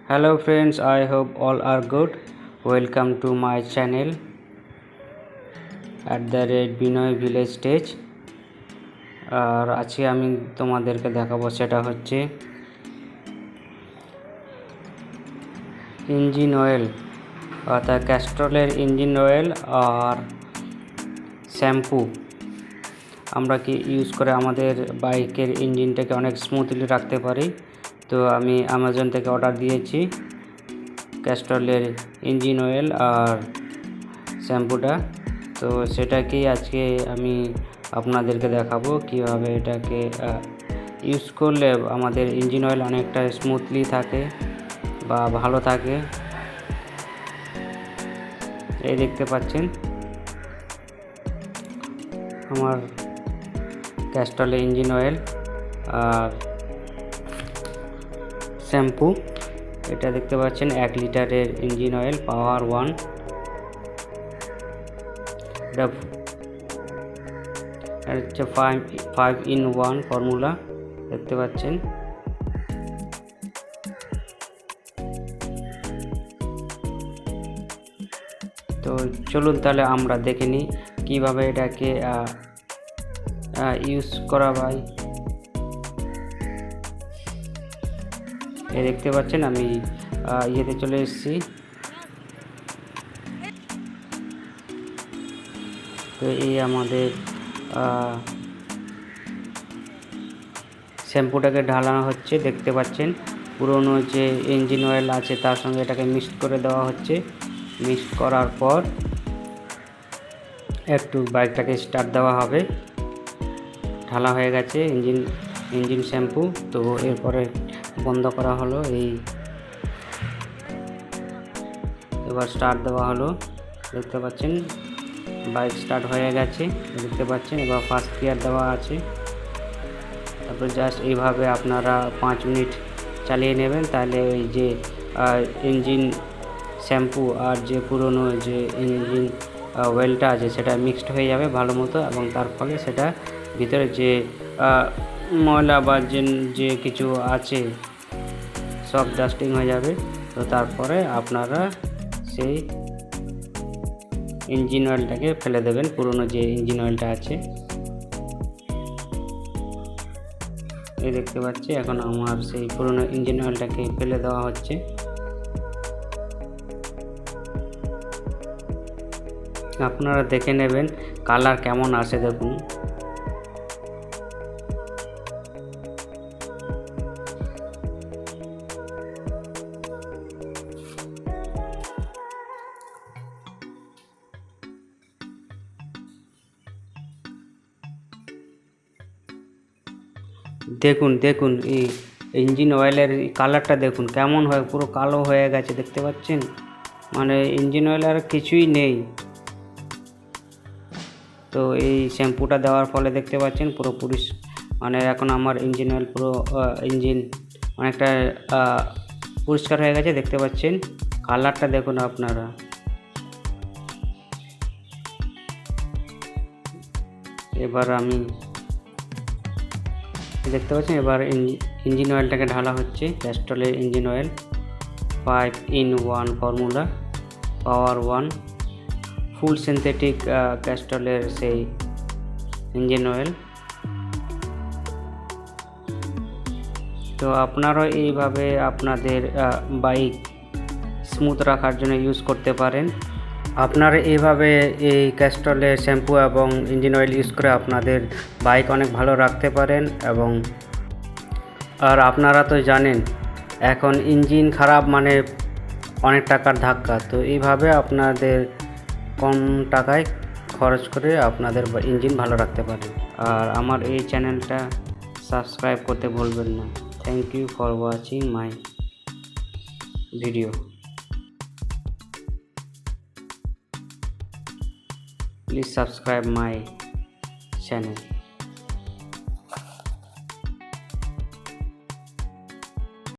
Hello friends, I hope all are good. Welcome to my channel at the red binoyvillagestech। আর আজকে আমি তোমাদেরকে দেখাবো সেটা হচ্ছে ইঞ্জিন অয়েল, অর্থাৎ ক্যাস্ট্রলের ইঞ্জিন অয়েল আর শ্যাম্পু আমরা কি ইউজ করে আমাদের বাইকের ইঞ্জিনটাকে অনেক স্মুথলি রাখতে পারি। তো আমি অ্যামাজন থেকে অর্ডার দিয়েছি ক্যাস্ট্রলের ইঞ্জিন অয়েল আর শ্যাম্পুটা। তো সেটাকেই আজকে আমি আপনাদেরকে দেখাবো কীভাবে এটাকে ইউজ করলে আমাদের ইঞ্জিন অয়েল অনেকটা স্মুথলি থাকে বা ভালো থাকে। এই দেখতে পাচ্ছেন আমার ক্যাস্ট্রলের ইঞ্জিন অয়েল আর শ্যাম্পু। এটা দেখতে পাচ্ছেন 1 লিটারের ইঞ্জিন অয়েল পাওয়ার 1। এটা হচ্ছে 5-in-1 ফর্মুলা দেখতে পাচ্ছেন। তো চলুন তাহলে আমরা দেখে নিই কীভাবে এটাকে ইউজ করা হয়। দেখতে পাচ্ছেন আমি ইয়েতে চলে এসেছি। তো এই আমাদের শ্যাম্পুটাকে ঢালানো হচ্ছে, দেখতে পাচ্ছেন পুরনো যে ইঞ্জিন অয়েল আছে তার সঙ্গে এটাকে মিক্সড করে দেওয়া হচ্ছে। মিক্সড করার পর একটু বাইকটাকে স্টার্ট দেওয়া হবে। ঢালা হয়ে গেছে ইঞ্জিন শ্যাম্পু। তো এরপরে বন্ধ করা হলো, এবার স্টার্ট দেওয়া হলো। দেখতে পাচ্ছেন বাইক স্টার্ট হয়ে গেছে, দেখতে পাচ্ছেন। এবার ফার্স্ট গিয়ার দেওয়া আছে। তারপর জাস্ট এইভাবে আপনারা 5 মিনিট চালিয়ে নেবেন, তাহলে ওই যে ইঞ্জিন শ্যাম্পু আর যে পুরনো যে ইঞ্জিন অয়েলটা আছে সেটা মিক্সড হয়ে যাবে ভালো মতো, এবং তার ফলে সেটা ভিতরে যে ময়লা বা যে কিছু আছে সব ডাস্টিং হয়ে যাবে। তো তারপরে আপনারা সেই ইঞ্জিন অয়েলটাকে ফেলে দেবেন, পুরনো যে ইঞ্জিন অয়েলটা আছে। এই দেখতে পাচ্ছি এখন আমার সেই পুরনো ইঞ্জিন অয়েলটাকে ফেলে দেওয়া হচ্ছে। আপনারা দেখে নেবেন কালার কেমন আসে, দেখুন। দেখুন এই ইঞ্জিন অয়েলের কালারটা দেখুন কেমন হয়, পুরো কালো হয়ে গেছে, দেখতে পাচ্ছেন। মানে ইঞ্জিন অয়েল আর কিছুই নেই। তো এই শ্যাম্পুটা দেওয়ার ফলে দেখতে পাচ্ছেন পুরো মানে এখন আমার ইঞ্জিন অয়েল পুরো ইঞ্জিন অনেকটা পরিষ্কার হয়ে গেছে, দেখতে পাচ্ছেন। কালারটা দেখুন আপনারা। এবার আমি দেখতে পাচ্ছেন এবার ইঞ্জিন অয়েলটাকে ঢালা হচ্ছে, ক্যাস্ট্রলের ইঞ্জিন অয়েল 5-in-1 ফর্মুলা পাওয়ার 1 ফুল সিনথেটিক ক্যাস্ট্রলের সেই ইঞ্জিন অয়েল। তো আপনারাও এইভাবে আপনাদের বাইক স্মুথ রাখার জন্য ইউজ করতে পারেন। আপনারা এইভাবে এই ক্যাস্ট্রলের শ্যাম্পু এবং ইঞ্জিন অয়েল ইউজ করে আপনাদের বাইক অনেক ভালো রাখতে পারেন। আর আপনারা তো জানেন এখন ইঞ্জিন খারাপ মানে অনেক টাকার ধাক্কা। তো এইভাবে আপনাদের কম টাকায় খরচ করে আপনাদের ইঞ্জিন ভালো রাখতে পারেন। আর আমার এই চ্যানেলটা সাবস্ক্রাইব করতে ভুলবেন না। Thank you for watching my video. Please subscribe my channel.